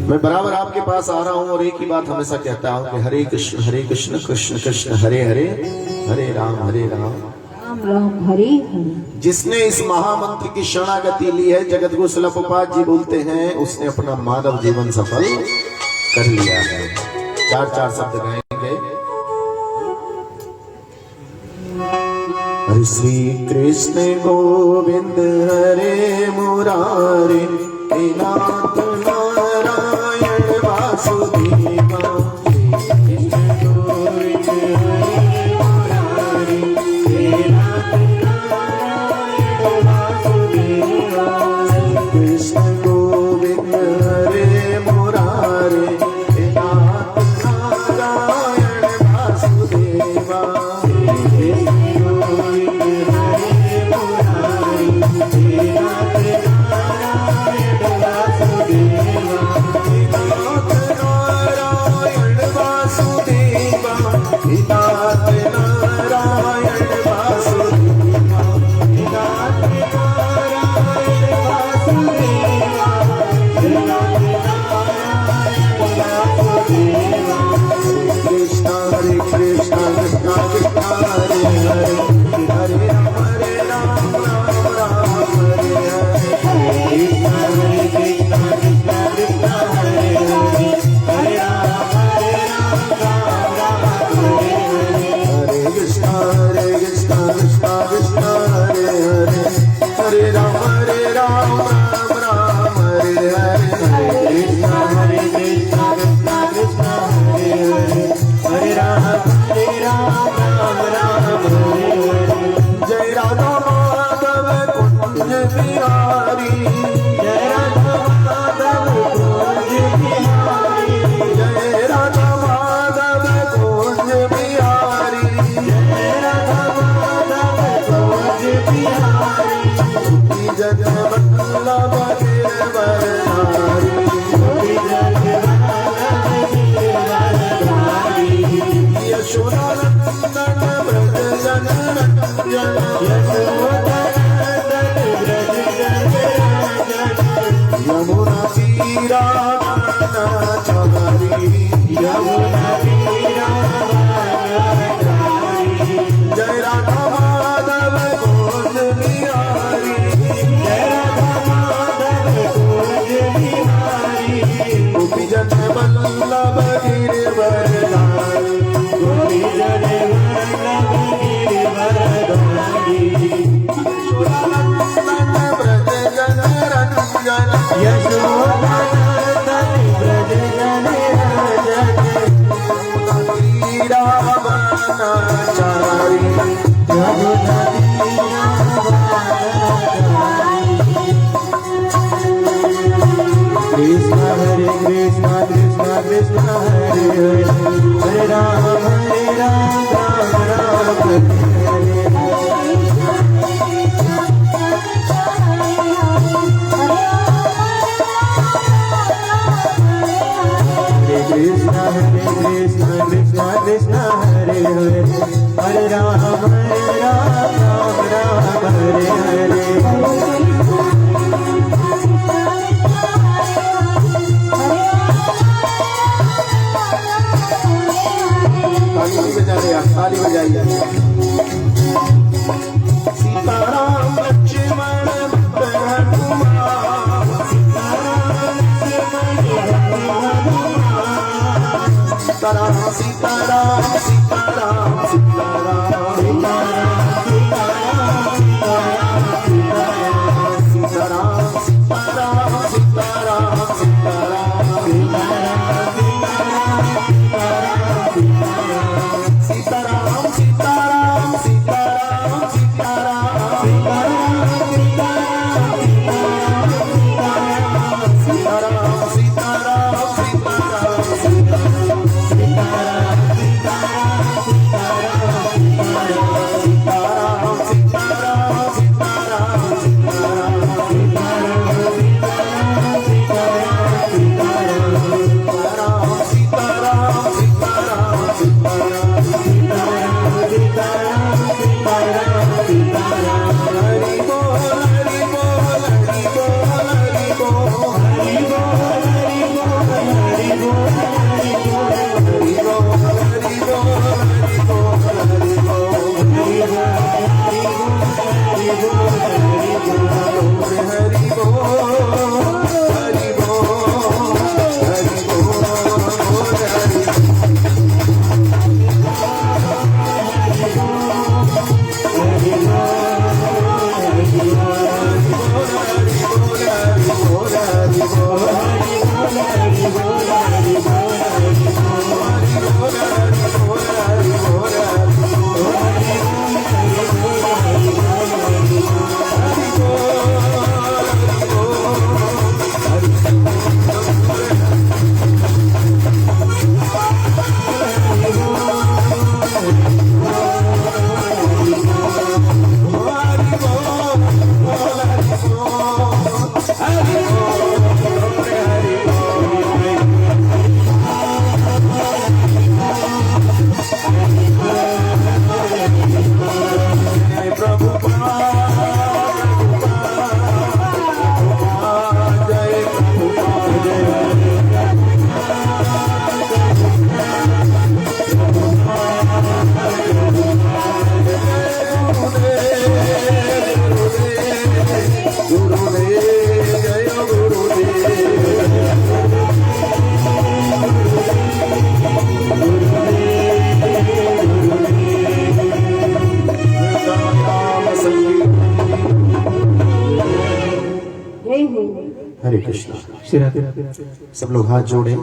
मैं बराबर आपके पास आ रहा हूं और एक ही बात हमेशा कहता हूं कि हरे कृष्ण कृष्ण कृष्ण हरे हरे, हरे राम राम राम हरे हरे। जिसने इस महामंत्र की शरणागति ली है, जगतगुरु शिला प्रभुपाद जी बोलते हैं, उसने अपना मानव जीवन सफल कर लिया है। चार चार शब्द गाएंगे। हरे श्री कृष्ण गोविंद हरे मुरारे, नाथ नारायण वासुदेवा। ताली बजाइए। सीताराम लक्ष्मण सीताराम सीताराम सीताराम सीताराम सब लोग हाथ जोड़े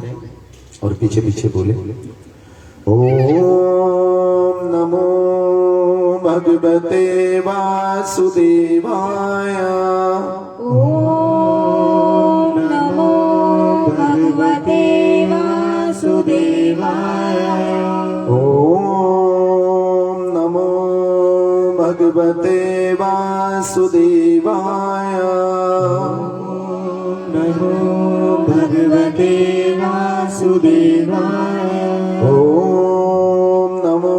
और पीछे पीछे बोले, ओम नमो भगवते वासुदेवाय। ओम नमो भगवते वासुदेवाय। ओम नमो भगवते वासुदेवाय। नमो भगवते वासुदेवाय। ओम नमो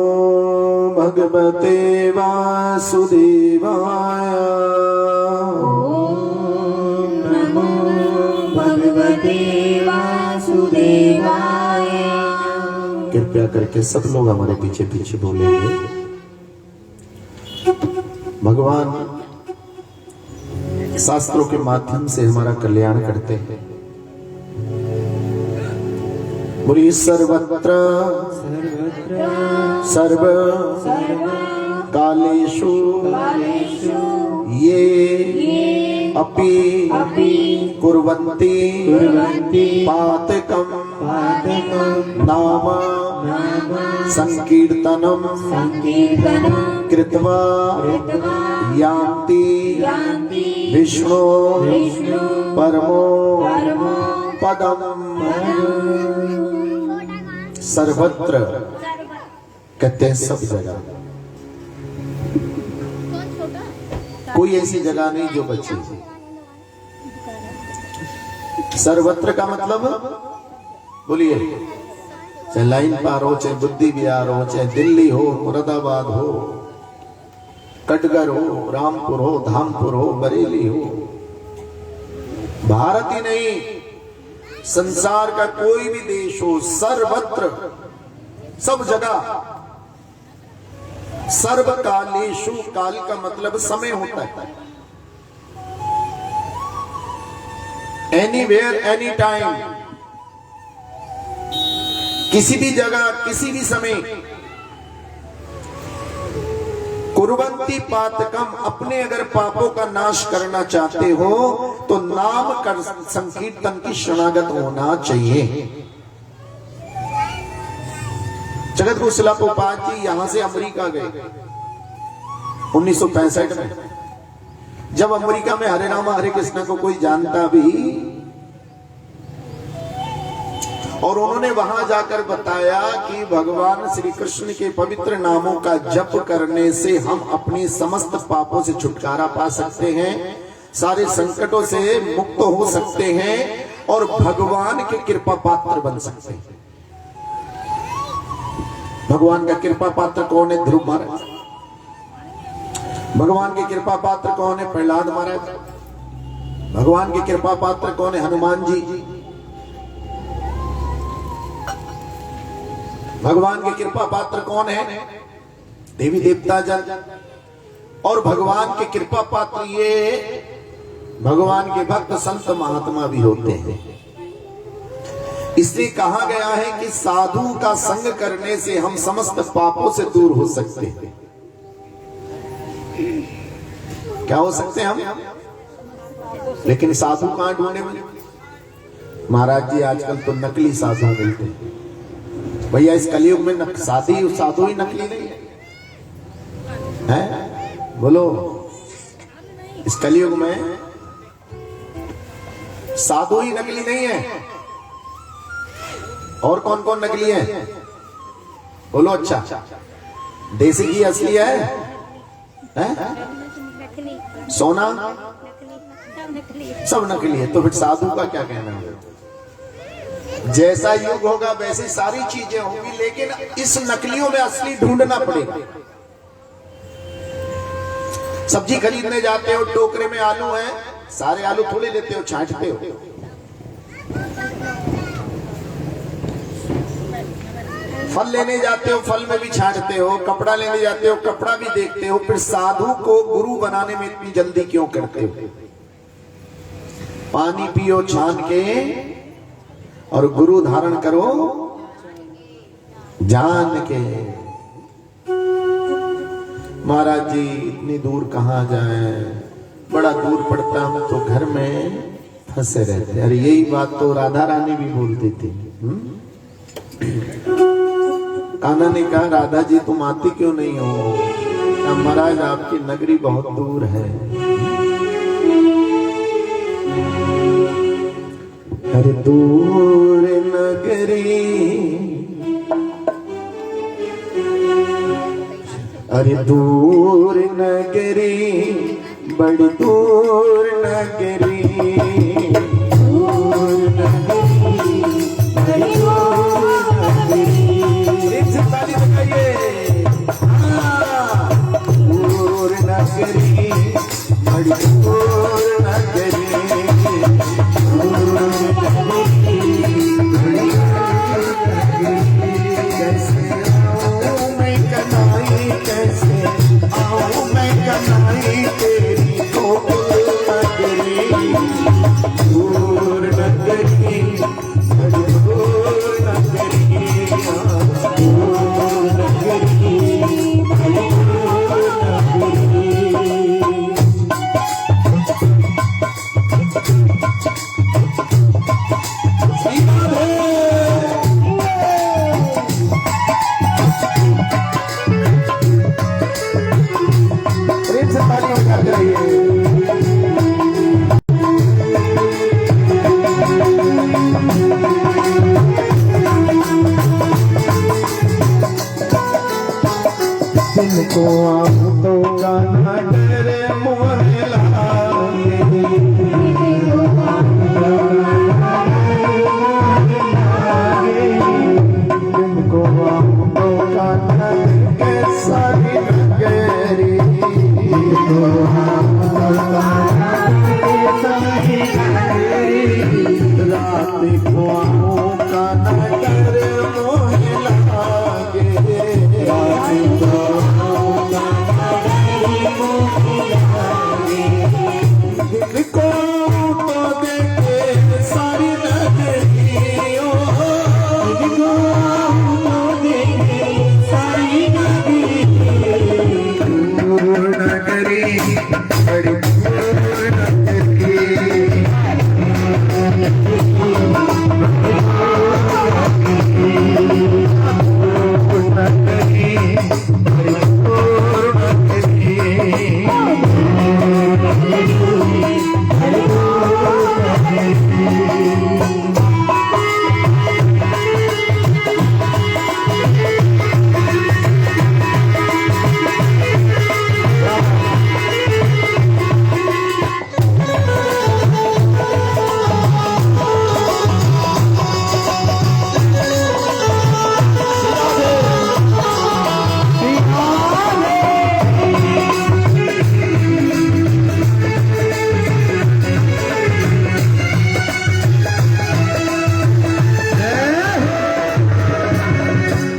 भगवते वासुदेवाय। ओम नमो भगवते वासुदेवाय। कृपया करके सब लोग हमारे पीछे पीछे बोलेंगे, भगवान शास्त्रों के माध्यम से हमारा कल्याण करते हैं। बोलिए सर्वत्र सर्व कालेषु ये अपि कुर्वन्ति पातकं नाम संकीर्तनं कृत्वा यान्ति विष्णु परमो पदम। सर्वत्र कहते हैं सब जगह, कोई ऐसी जगह नहीं जो बची। सर्वत्र का मतलब बोलिए, चाहे लाइन पार हो, चाहे बुद्धि विहार हो, चाहे दिल्ली हो, मुरादाबाद हो, कटगर हो, रामपुर हो, धामपुर हो, बरेली हो, भारत ही नहीं संसार का कोई भी देश हो, सर्वत्र सब जगह। सर्वकालेषु, काल का मतलब समय होता है, एनीवेयर एनी टाइम, किसी भी जगह किसी भी समय। कुर्वन्ति पातकम, अपने अगर पापों का नाश करना चाहते हो तो नाम कर संकीर्तन की शरणागत होना चाहिए। जगत गुरु शिला प्रभुपाद जी यहां से अमेरिका गए 1965 में। जब अमेरिका में हरे रामा हरे कृष्णा को कोई जानता भी, और उन्होंने वहां जाकर बताया कि भगवान श्री कृष्ण के पवित्र नामों का जप करने से हम अपने समस्त पापों से छुटकारा पा सकते हैं, सारे संकटों से मुक्त हो सकते हैं और भगवान के कृपा पात्र बन सकते हैं। भगवान का कृपा पात्र कौन है? ध्रुव महाराज। भगवान के कृपा पात्र कौन है? प्रहलाद महाराज। भगवान के कृपा पात्र कौन है? हनुमान जी। भगवान के कृपा पात्र कौन है? देवी देवता जन। और भगवान के कृपा पात्र ये भगवान के भक्त संत महात्मा भी होते हैं। इसलिए कहा गया है कि साधु का संग करने से हम समस्त पापों से दूर हो सकते हैं। क्या हो सकते हैं हम? लेकिन साधु कहां ढूंढे? महाराज जी आजकल तो नकली साधु मिलते हैं। भैया इस कलयुग में साधु ही नकली नहीं है? बोलो, इस कलयुग में साधु ही नकली नहीं है। और कौन कौन नकली है? बोलो। अच्छा, देसी घी असली है? सोना सब नकली है। तो फिर साधु का क्या कहना है? जैसा युग होगा वैसी सारी चीजें होंगी, लेकिन इस नकलियों में असली ढूंढना पड़ेगा। सब्जी खरीदने जाते हो, टोकरे में आलू है, सारे आलू थोड़े लेते हो, छांटते हो। फल लेने जाते हो, फल में भी छांटते हो। कपड़ा लेने जाते हो, कपड़ा भी देखते हो। फिर साधु को गुरु बनाने में इतनी जल्दी क्यों करते हो? पानी पियो छान के और गुरु धारण करो जान के। महाराज जी इतनी दूर कहां जाएं, बड़ा दूर पड़ता। हम तो घर में हंसे रहते। अरे यही बात तो राधा रानी भी बोलती थी। कान्हा ने कहा राधा जी तुम आती क्यों नहीं हो? कहा महाराज आपकी नगरी बहुत दूर है। अरे दूर नगरी, अरे दूर नगरी, बड़ी दूर नगरी, दूर नगरी, बड़ी दूर नगरी। एक से ताली बजाइए। दूर नगरी, बड़ी दूर नगरी, कैसे आऊं मैं कन्हई, कैसे आऊं मैं कन्हई तेरी गोकुल नगरी। दूर नगरी, बड़ी दूर नगरी, दूर नगरी, बड़ी दूर नगरी। प्रेम से ताली बजाते रहिए। जिनको आप तो कान्हा डरे मोहे लागे, जिनको आप तो कान्हा के सारी नगरी, रात को आओ कान्हा डरे मोहे लागे, रात को को तो देखे सारी नगरियों, को तो देखे सारी नगरी, दूर नगरी, बड़ी दूर नगरी, दूर नगरी, बड़ी दूर नगरी।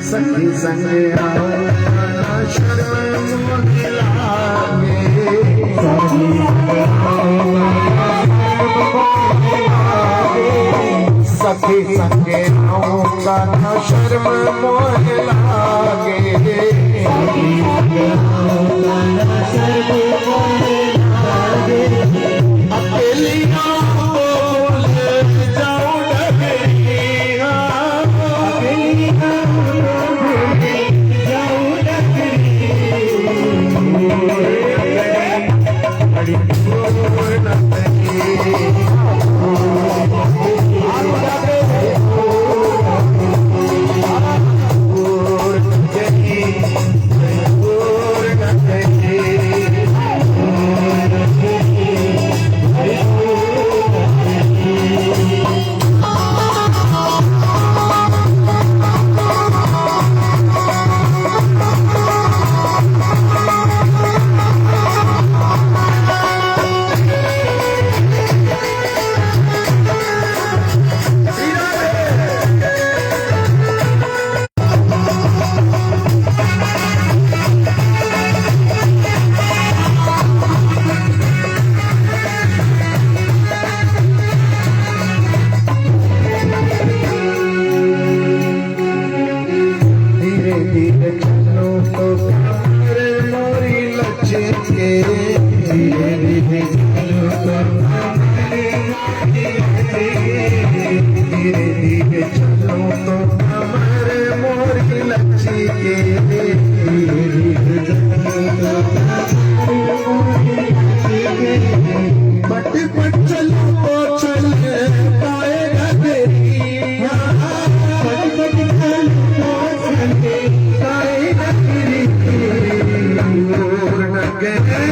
सखी संग आओ शर्म मोहे लागे, सखी संग आओ कान्हा शर्म मोहे लागे, अकेली बोल जाओ डगरिया, अकेली बड़ी दूर नगरी, दूर नगरी, दूर नगरी, दूर नगरी, बट बट चलो तो चल पाएगा तेरी बट बट चलो तो चल पाएगा तेरी और न गए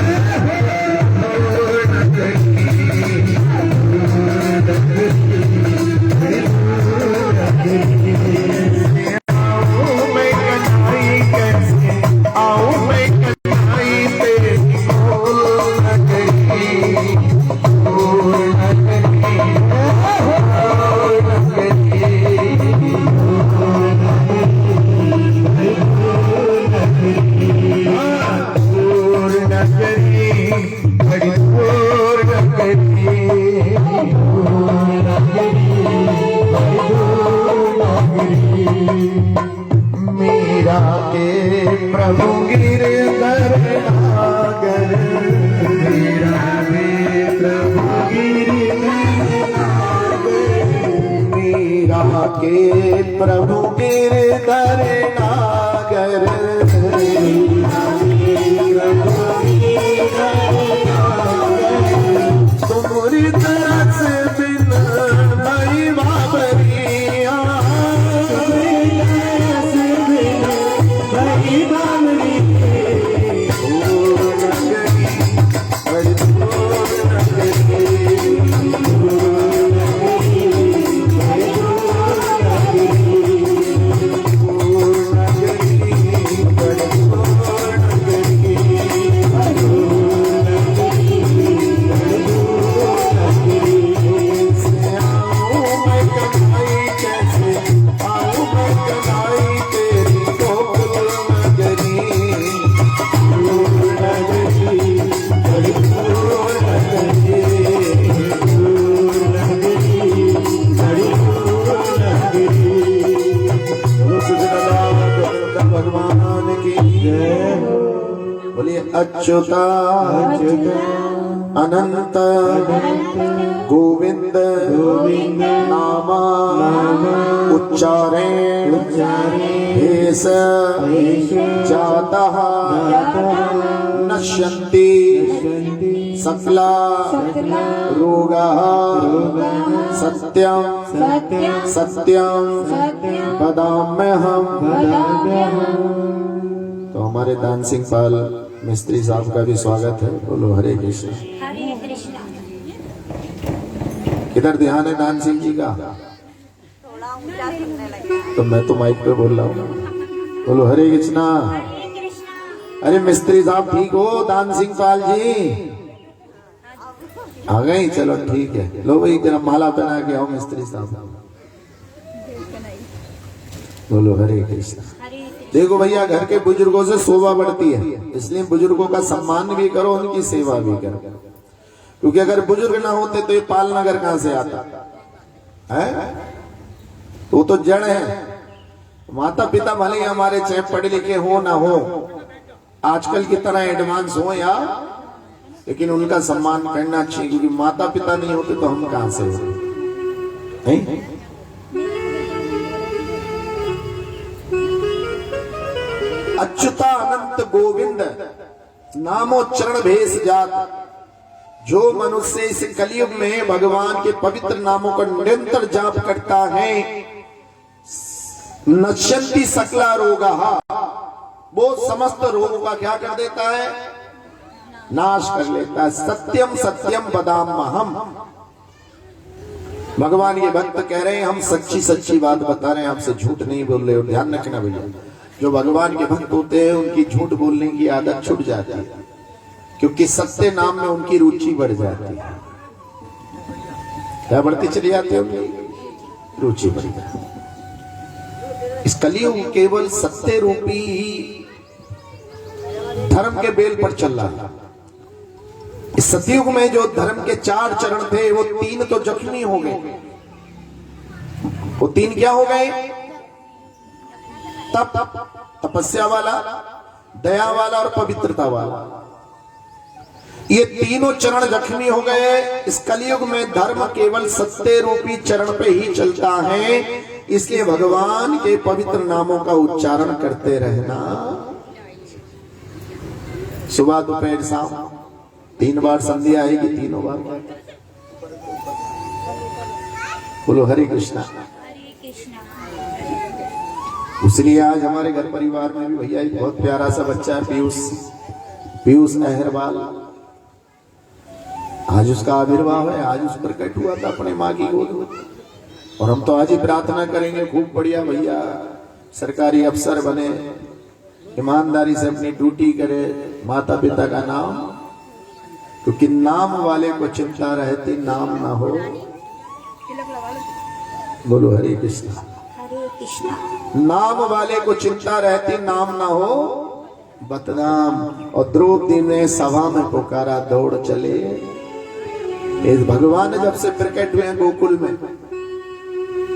मीरा के प्रभु गिरधर नागर मीरा के प्रभु गिरधर मीरा के प्रभु गिरधर नागर तुम्हारी तरह से बिन मई बाबरिया भगवान की बोलिए अच्युता अनंत गोविंद नामा उच्चारे भेष जातः नश्यन्ति सकला रोगाः सत्यं सत्यं वदाम्यहम्। तो हमारे दान सिंह पाल मिस्त्री साहब का भी स्वागत है। बोलो हरे कृष्ण। किधर ध्यान है दान सिंह जी का? तो मैं तो माइक पे बोल रहा हूँ। बोलो हरे कृष्णा। अरे मिस्त्री साहब ठीक हो? दान सिंह पाल जी आ गई? चलो ठीक है। लो भाई जरा माला पहना के आओ मिस्त्री साहब। बोलो हरे कृष्ण। देखो भैया घर के बुजुर्गों से शोभा बढ़ती है, इसलिए बुजुर्गों का सम्मान भी करो, उनकी सेवा भी करो, क्योंकि अगर बुजुर्ग ना होते तो ये पालनगर कहां से आता है? तो तो जड़ है। माता पिता भले ही हमारे चाहे पढ़े लिखे हो ना हो, आजकल की तरह एडवांस हो या, लेकिन उनका सम्मान करना चाहिए, क्योंकि माता पिता नहीं होते तो हम कहां से होते? अच्युता अनंत गोविंद नामोच्चरण भेष जात। जो मनुष्य इस कलयुग में भगवान के पवित्र नामों का निरंतर जाप करता है, नश्यन्ति सकला रोगाः, वो समस्त रोगों का क्या कर देता है? नाश कर लेता है। सत्यम सत्यम वदाम्यहम्। भगवान ये भक्त कह रहे हैं हम सच्ची सच्ची बात बता रहे हैं, आपसे झूठ नहीं बोल रहे हो। ध्यान रखना भैया, जो भगवान के भक्त होते हैं उनकी झूठ बोलने की आदत छूट जाती है, क्योंकि सत्य नाम में उनकी रुचि बढ़ जाती है। क्या बढ़ती चली जाती है? उनकी रुचि बढ़ जाती है। इस कलयुग केवल सत्य रूपी धर्म के बेल पर चल रहा है। इस सतयुग में जो धर्म के 4 चरण थे, वो 3 तो जख्मी हो गए। वो 3 क्या हो गए? तपस्या वाला, दया वाला और पवित्रता वाला। ये तीनों चरण जख्मी हो गए। इस कलयुग में धर्म केवल सत्य रूपी चरण पे ही चलता है। इसलिए भगवान के पवित्र नामों का उच्चारण करते रहना। सुबह दोपहर शाम 3 बार संध्या आएगी, तीनों बार। बोलो हरे कृष्णा। इसलिए आज हमारे घर परिवार में भी भैया एक बहुत प्यारा सा बच्चा है, पीयूष अहरवाल। आज उसका आविर्भाव है, आज उस प्रकट हुआ था अपने माँ की गोद में। और हम तो आज ही प्रार्थना करेंगे खूब बढ़िया भैया सरकारी अफसर बने, ईमानदारी से अपनी ड्यूटी करे, माता पिता का नाम, क्योंकि नाम वाले को चिंता रहती नाम ना हो। बोलो हरे कृष्णा। नाम वाले को चिंता रहती नाम ना हो बदनाम। और द्रौपदी ने सभा में पुकारा दौड़ चले। इस भगवान जब से प्रकट हुए हैं गोकुल में,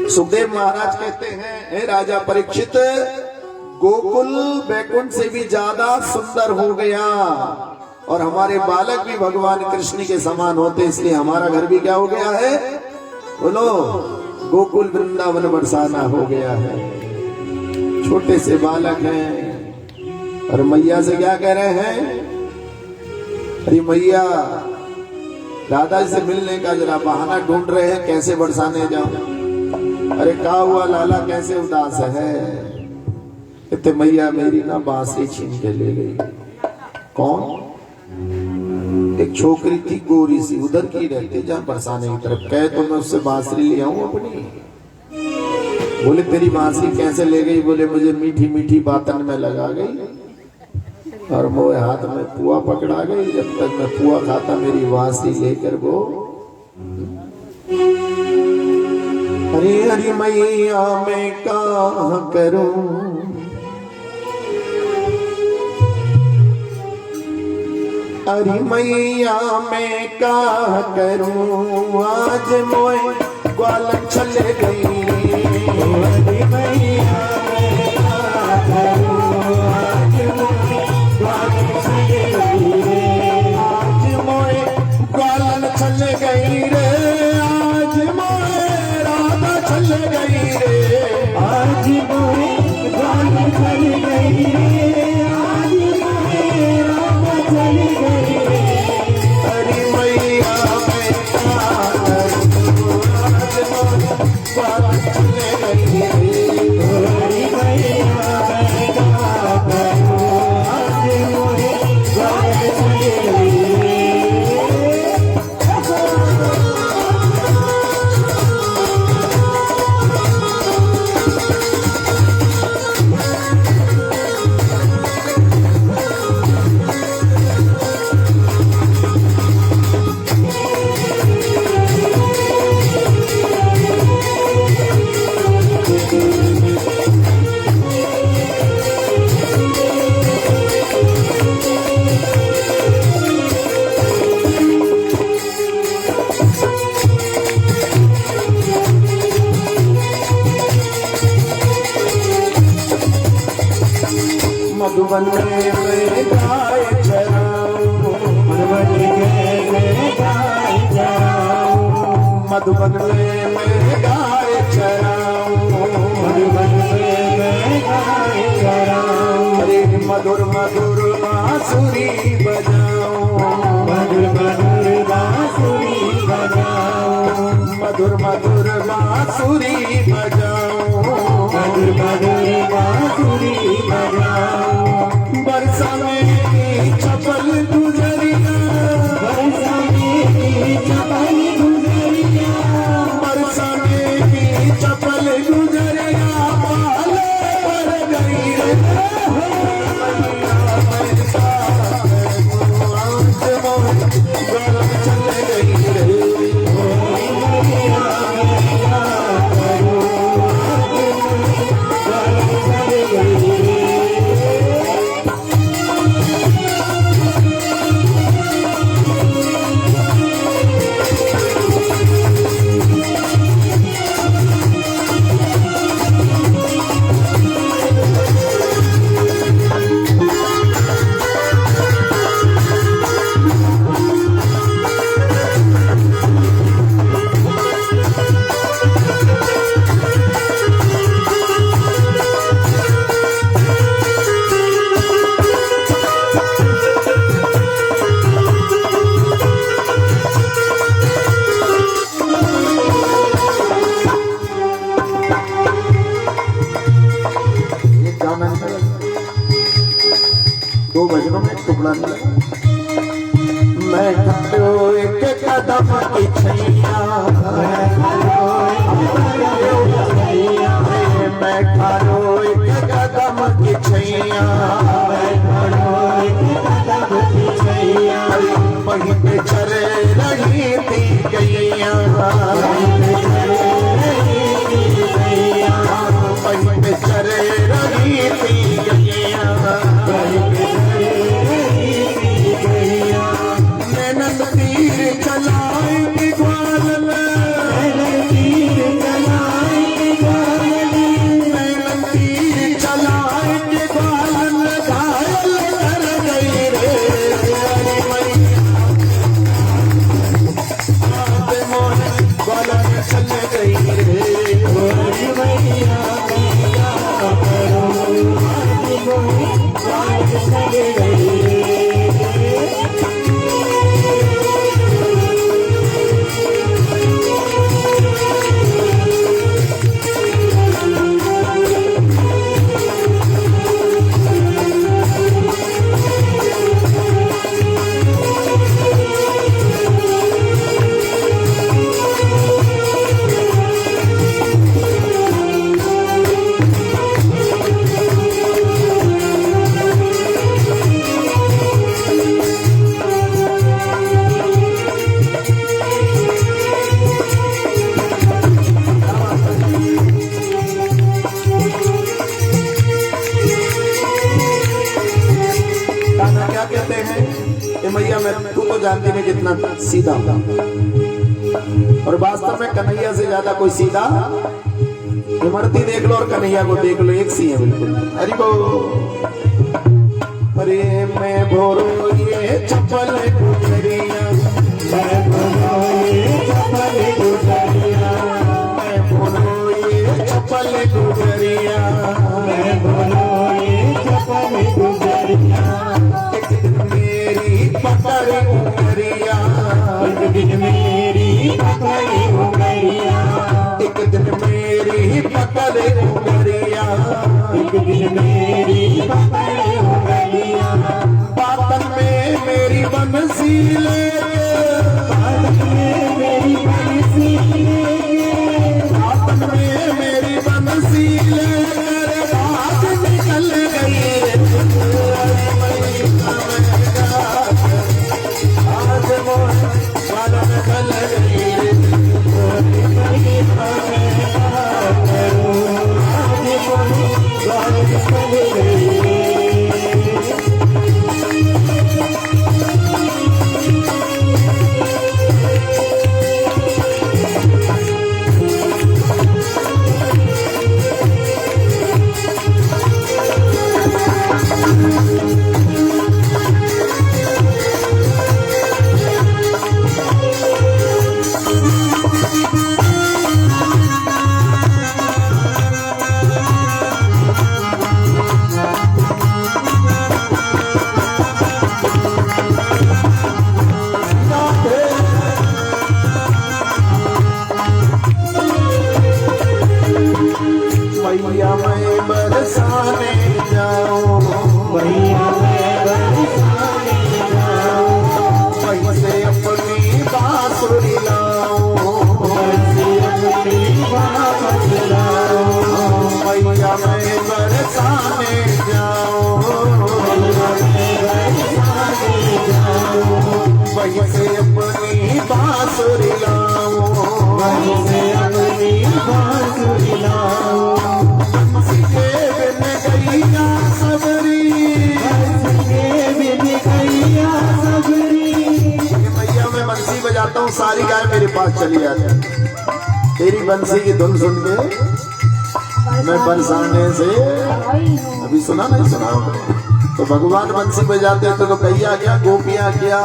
सुखदेव महाराज कहते हैं, हे राजा परीक्षित, गोकुल वैकुंठ से भी ज्यादा सुंदर हो गया और हमारे बालक भी भगवान कृष्ण के समान होते, इसलिए हमारा घर भी क्या हो गया है? बोलो, गोकुल वृंदावन बरसाना हो गया है। छोटे से बालक हैं और मैया से क्या कह रहे हैं? अरे मैया, दादा से मिलने का जरा बहाना ढूंढ रहे हैं, कैसे बरसाने जाऊं? अरे क्या हुआ लाला, कैसे उदास है? कहते मैया मेरी ना बांसुरी छीन के ले गई। कौन? एक छोकरी थी गोरी सी, उधर की रहती जहां बरसाने की तरफ। कहे तो मैं उससे बांसुरी ले आऊं अपनी। बोले तेरी बांसुरी कैसे ले गई? बोले मुझे मीठी मीठी बातन में लगा गई और मोए हाथ में पुआ पकड़ा गई। जब तक मैं पुआ खाता मेरी बांसुरी लेकर वो। अरे अरे मैया मैं क्या करूं? अरे मैया मैं क्या करूं? आज मोए ग्वालन चले गई। अरे मैया मैं क्या करूं? आज मोए ग्वालन चले गई रे। आज मोए ग्वालन चले गई रे। आज मोए राधा चले गई रे। आज मोए ग्वालन चले गई रे। आज मोए राधा चले गई रे। अरे मैया मैं क्या करूं? आज मोए ग्वालन चले गई रे। अरे मैया मैं क्या करूं? आज मोए ग्वालन चले गई रे। मधुबन में गाय चराऊं, मधुबन में गाय चराऊं, मधुबन में गाय चराऊं, मधुबन में गाय चराऊं। अरे मधुर मधुर बांसुरी बजाऊं, मधुर मधुर बांसुरी बजाऊं, मधुर मधुर बांसुरी बजाऊं, मधुर मधुर बांसुरी बजाऊं। बरसा में चपल गुजरिया, बरसा में चपल गुजरिया, बरसा में चपल गुजरिया, पाले पर गई रे। चले गई रे। भजनों में एक टुकड़ा मिला। मैं खड़ो एक कदम की छैया, मैं खड़ो एक कदम की छैया, वहीं पे चले रही थी गैया, वहीं पे चले रही थी गैया, नैनन तीर चलाएंगे ग्वाल में, नैनन तीर चलाएंगे ग्वाल में, घायल कर गई रे ग्वाल में चल गई रे मैया मैं तू तो जानती नहीं कितना सीधा, और वास्तव में कन्हैया से ज्यादा कोई सीधा इमरती देख लो और कन्हैया को देख लो, एक सी है बिल्कुल। अरे को अरे मैं भोरो ये चप्पल गुजरिया, मैं भोरो ये चप्पल गुजरिया, मैं भोरो ये चप्पल गुजरिया, मैं भोरो ये चप्पल गुजरिया, पकड़ उमरिया, एक दिन मेरी पकड़ उमरिया, एक दिन मेरी पकड़ उमरिया, एक दिन मेरी पकड़ उमरिया, बातन में मेरी बंसी ले, बातन में मेरी बंसी ले, बातन में मेरी बंसी ले, बात निकल गई भैया मैं बरसाने जाऊं, भैया मैं बरसाने जाऊं, पैसे अपनी बांसुरी लाऊं, पैसे अपनी बांसुरी लाऊं, भैया मैं बरसाने जाऊं, भैया मैं बरसाने जाऊं, पैसे अपनी बांसुरी लाऊं, पैसे अपनी बांसुरी लाऊं, बजाता हूँ सारी गाय मेरे पास चली आती, तेरी बंसी की धुन सुन के मैं बरसाने से, अभी सुना नहीं सुना तो भगवान बंसी बजाते तो कैया क्या, गोपियां क्या,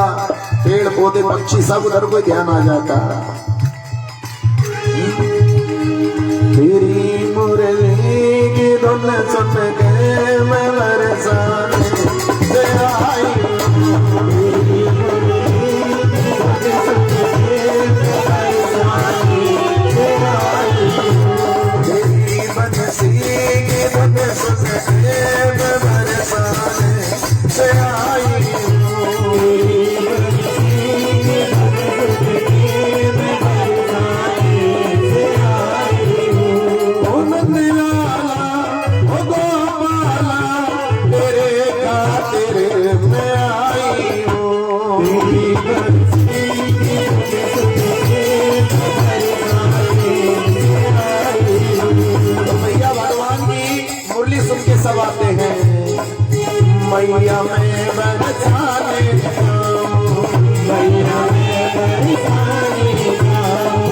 पेड़ पौधे पक्षी सब उधर को ध्यान आ जाता। तेरी मुरली की धुन सुन के मैं बरसाने से आई, से मैया में बरसाने जाऊं, मैया में बरसाने जाऊं,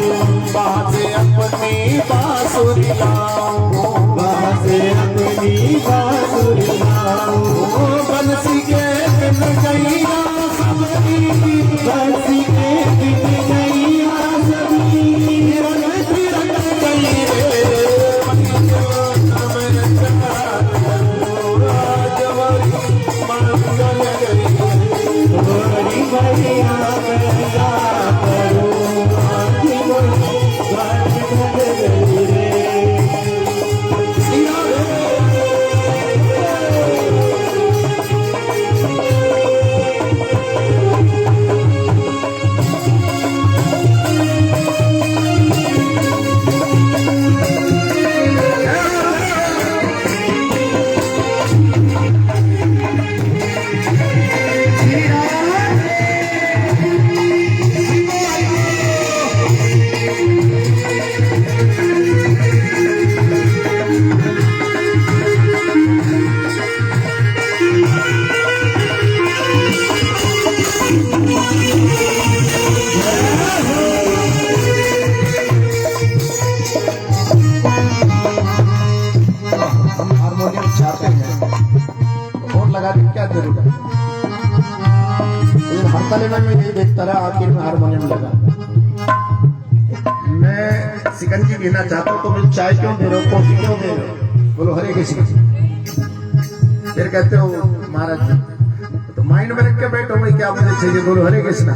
वहाँ से अपनी बांसुरी लाऊं, वहाँ से अपनी बांसुरी लाऊं, बंसी के बिन गैया सबरी, बंसी के बिन गैया सबरी, रंग बिरंग गई रे मैया राजवरी मंगल गई, हमारी मैया मैया करो आदि मोरी गान गई रे। सिया रे हारमोनियम चाहते हैं और लगा के क्या जरूरत है, लेकिन हर तले में मैं यही देखता रहा, आखिर में हारमोनियम लगा। मैं सिकंजी पीना चाहता हूँ तो मुझे चाय क्यों दे रहे हो, कॉफी क्यों दे रहे हो, बोलो हरे कृष्ण। फिर कहते हो महाराज तो माइंड में रख के बैठो भाई क्या मुझे चाहिए, बोलो हरे कृष्ण।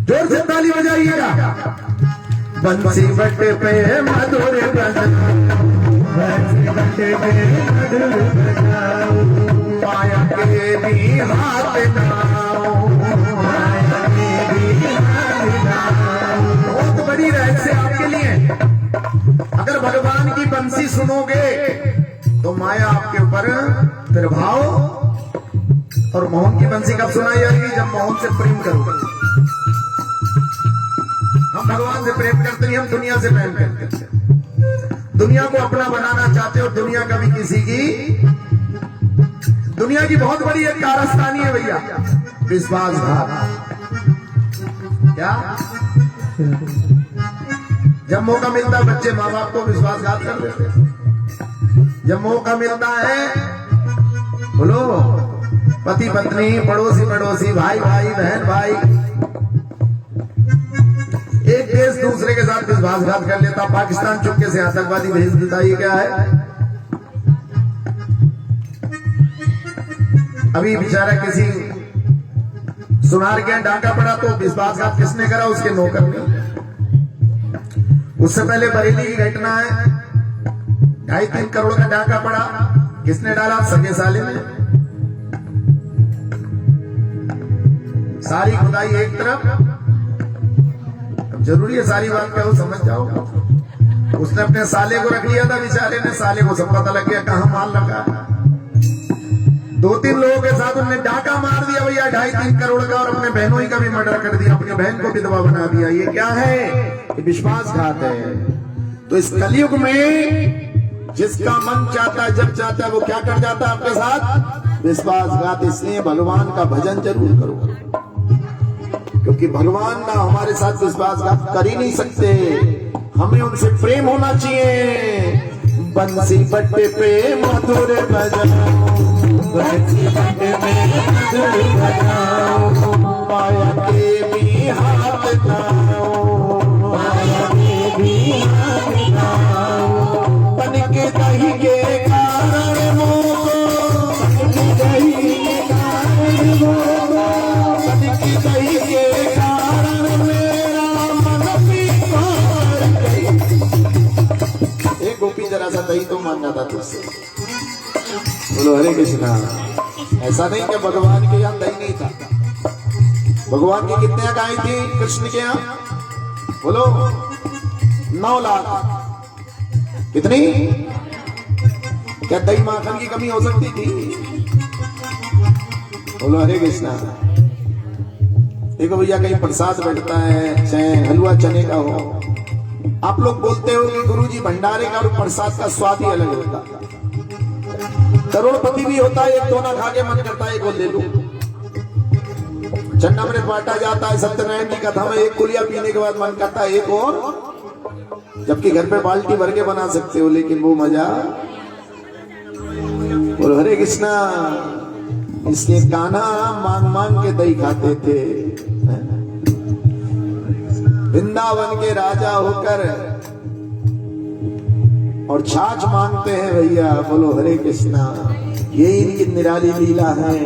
जोर से ताली बजाइएगा। बंसी बट्टे पे मधुर भजन, बंसी बट्टे पे मधुर बजाओ, माया के भी हाथ नाओ, माया के भी हाथ लाओ। बहुत बड़ी रहस्य आपके लिए। अगर भगवान की बंसी सुनोगे तो माया आपके ऊपर प्रभाव, और मोहन की बंसी कब सुनाई जाएगी, जब मोहन से प्रेम करोगे। हम भगवान से प्रेम करते नहीं, हम दुनिया से प्रेम करते हैं। दुनिया को अपना बनाना चाहते हो, दुनिया कभी किसी की, दुनिया की बहुत बड़ी एक कारस्तानी है भैया, विश्वासघात। क्या जब मौका मिलता है बच्चे माँ बाप को विश्वासघात कर देते हैं। जब मौका मिलता है बोलो पति पत्नी, पड़ोसी पड़ोसी, भाई भाई, बहन भाई, एक देश दूसरे के साथ विश्वासघात कर लेता। पाकिस्तान चुपके से आतंकवादी भेज देता, ये क्या है। अभी बेचारा किसी सुनार के डाका पड़ा तो विश्वासघात किसने करा, उसके नौकर ने। उससे पहले बरेली की घटना है, 2.5-3 करोड़ का डाका पड़ा, किसने डाला, सगे साले ने। सारी खुदाई एक तरफ, अब जरूरी है सारी बात कहो, समझ जाओ। उसने अपने साले को रख लिया था, बेचारे ने, साले को सब पता लग गया कहां माल रखा। 2-3 लोगों के साथ उन्होंने डाका मार दिया भैया 2.5-3 करोड़ का, और अपने बहनों ही का भी मर्डर कर दिया, अपनी बहन को विधवा बना दिया। ये क्या है, ये विश्वासघात है। तो इस कलयुग में जिसका मन चाहता है, जब चाहता है, वो क्या कर जाता है आपके साथ, विश्वासघात। इसलिए भगवान का भजन जरूर करो, क्योंकि भगवान ना हमारे साथ विश्वासघात कर ही नहीं सकते, हमें उनसे प्रेम होना चाहिए। बंसी बट्टे पे मधुर भजन, बंसी बट्टे पे मधुर बजाओ, माया के भी हाथ लाओ, माया के भी हाथ लाओ। तन के दही के कारण मोको, तन के दही के कारण मोको, तन की दही के कारण मेरा मन बीमार गई। एक गोपी जरा सा दही तो मांग जाता तुझसे, बोलो हरे कृष्णा। ऐसा नहीं कि भगवान के यहाँ दही नहीं था, भगवान की कितने गाय थी कृष्ण के यहाँ, बोलो 9 लाख। कितनी, क्या दही माखन की कमी हो सकती थी, बोलो हरे कृष्णा। देखो भैया कहीं प्रसाद बैठता है, चाहे हलवा चने का हो, आप लोग बोलते हो कि गुरुजी भंडारे का और प्रसाद का स्वाद ही अलग होता है। करोड़पति भी होता है, एक दोना खा के मन करता है एक और ले लूं। चन्नामृत बांटा जाता है सत्यनारायण की कथा में, एक कुलिया पीने के बाद मन करता है एक और, जबकि घर पे बाल्टी भर के बना सकते हो, लेकिन वो मजा। और हरे कृष्णा इसके कान्हा मांग मांग के दही खाते थे, वृंदावन के राजा होकर और छाछ मांगते हैं भैया। बोलो हरे कृष्णा, ये इनकी निराली लीला है।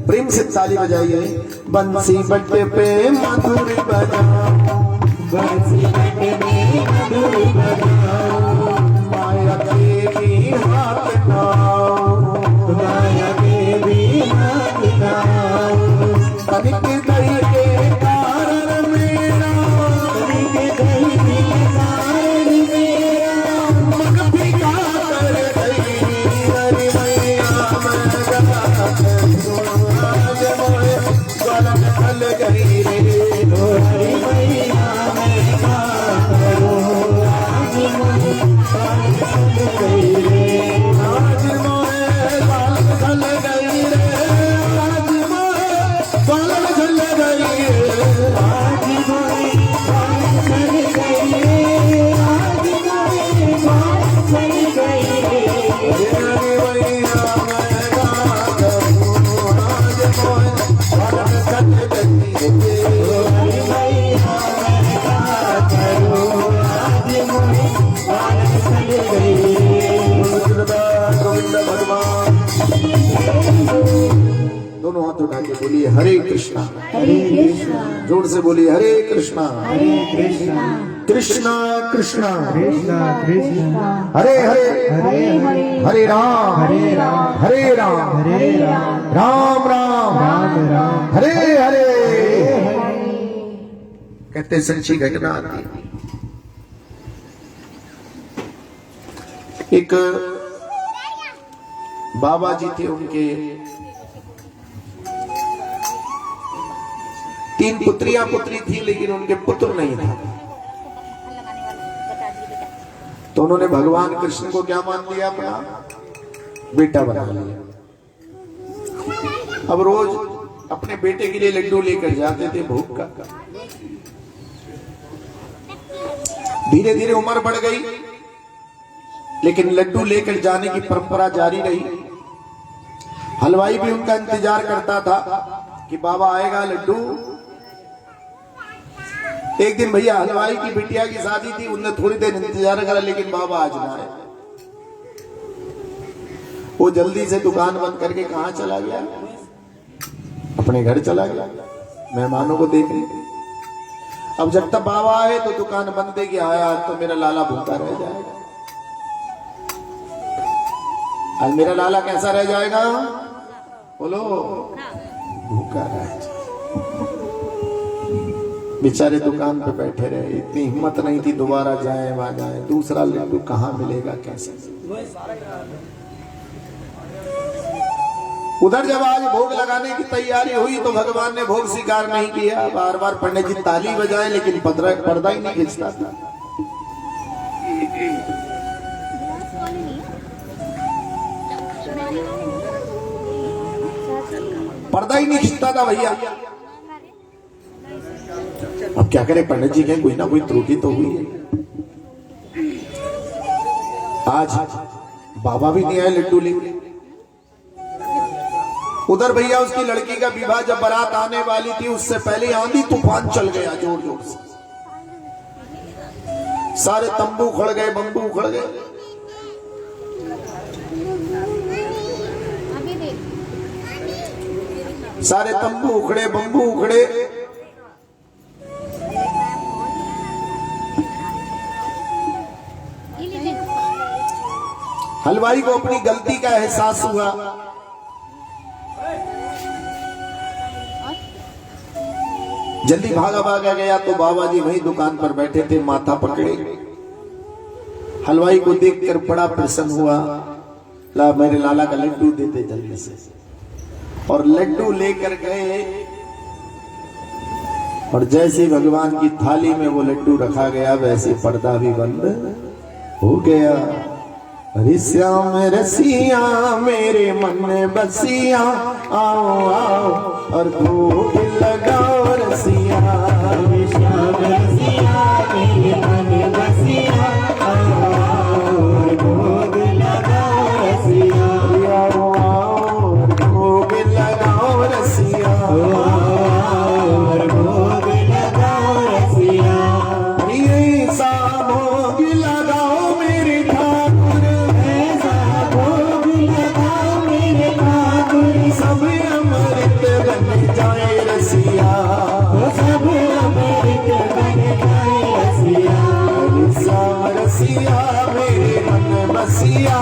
प्रेम से ताली बजाइए। बंसी बट्टे पे मधुर बजाओ, बंसी बट्टे पे मधुर बजाओ, माया देवी हाथ लाओ, माया देवी हाथ लाओ। तनिक दही के कारण मेरा, तनिक दही के कारण मेरा मन फिका कर गई। हरि मैया मैं आज मोए गलन हल गई रे। हरि मैया मैं करो आज मोए गलन हल गई रे। आज मोए गलन हल गई रे। आज मोए गलन हल गई रे। आज मोए गलन हल गई रे। आज मोए गलन हल गई रे। हरि मैया मैं करो आज मोए गलन हल गई रे। हरि मैया मैं करो आज मोए गलन हल गई रे। गोविंद भगवान। दोनों हाथ उठा के बोलिए हरे कृष्णा, हरे कृष्णा, जोर से बोलिए हरे कृष्णा, हरे कृष्णा, कृष्णा कृष्णा कृष्णा कृष्णा, हरे हरे, हरे हरे, हरे राम, हरे राम, हरे राम, हरे राम, राम राम, राम राम, हरे हरे। हरे। कहते सच्ची घटना आती है। एक बाबा जी थे, उनके 3 पुत्रियां पुत्री थी, लेकिन उनके पुत्र नहीं था। तो उन्होंने भगवान कृष्ण को क्या मान लिया? अपना बेटा बना लिया। अब रोज अपने बेटे के लिए लड्डू लेकर जाते थे भोग का। धीरे धीरे उम्र बढ़ गई, लेकिन लड्डू लेकर जाने की परंपरा जारी रही। हलवाई भी उनका इंतजार करता था कि बाबा आएगा लड्डू। एक दिन भैया हलवाई की बिटिया की शादी थी, उनने थोड़ी देर इंतजार करा, लेकिन बाबा आज ना आए। वो जल्दी से दुकान बंद करके कहां चला गया? अपने घर चला गया मेहमानों को देखने। अब जब तक बाबा आए तो दुकान बंद देगी, आया तो मेरा लाला भूखा रह जाएगा। आज मेरा लाला कैसा रह जाएगा? बोलो, भूखा रह जाएगा। बेचारे दुकान पे बैठे रहे, इतनी हिम्मत नहीं थी दोबारा जाए वहां जाए। दूसरा लड्डू कहां मिलेगा, कैसे? उधर जब आज भोग लगाने की तैयारी हुई तो भगवान ने भोग स्वीकार नहीं किया। बार बार पंडित जी ताली बजाए, लेकिन पर्दा ही नहीं खींचता था। पर्दा ही नहीं खींचता था भैया। अब क्या करें, पंडित जी कहें कोई ना कोई त्रुटि तो हुई है। आज बाबा भी नहीं आए लड्डू लेके। उधर भैया उसकी लड़की का विवाह जब बारात आने वाली थी, उससे पहले आंधी तूफान चल गया जोर जोर से। सारे तंबू उखड़ गए, बंबू उखड़ गए। सारे तंबू उखड़े, बंबू उखड़े। हलवाई को अपनी गलती का एहसास हुआ। जल्दी भागा गया तो बाबा जी वही दुकान पर बैठे थे, माथा पकड़े। हलवाई को देखकर बड़ा प्रसन्न हुआ। ला मेरे लाला का लड्डू देते जल्दी से। और लड्डू लेकर गए, और जैसे भगवान की थाली में वो लड्डू रखा गया, वैसे पर्दा भी बंद हो गया। हरि श्याम रसिया मेरे मन बसिया, आओ आओ और भोग लगाओ रसिया। हरि श्याम रसिया मेरे मन बसिया, आओ आओ और भोग लगाओ रसिया। आओ आओ और भोग लगाओ रसिया। और भोग लगाओ रसिया। ऐसा भोग लगाओ मेरे ठाकुर, ऐसा भोग लगाओ मेरे ठाकुर, सब अमृत बन जाए रसिया। सब अमृत बन जाए रसिया। हरि श्याम रसिया मेरे मन बसिया,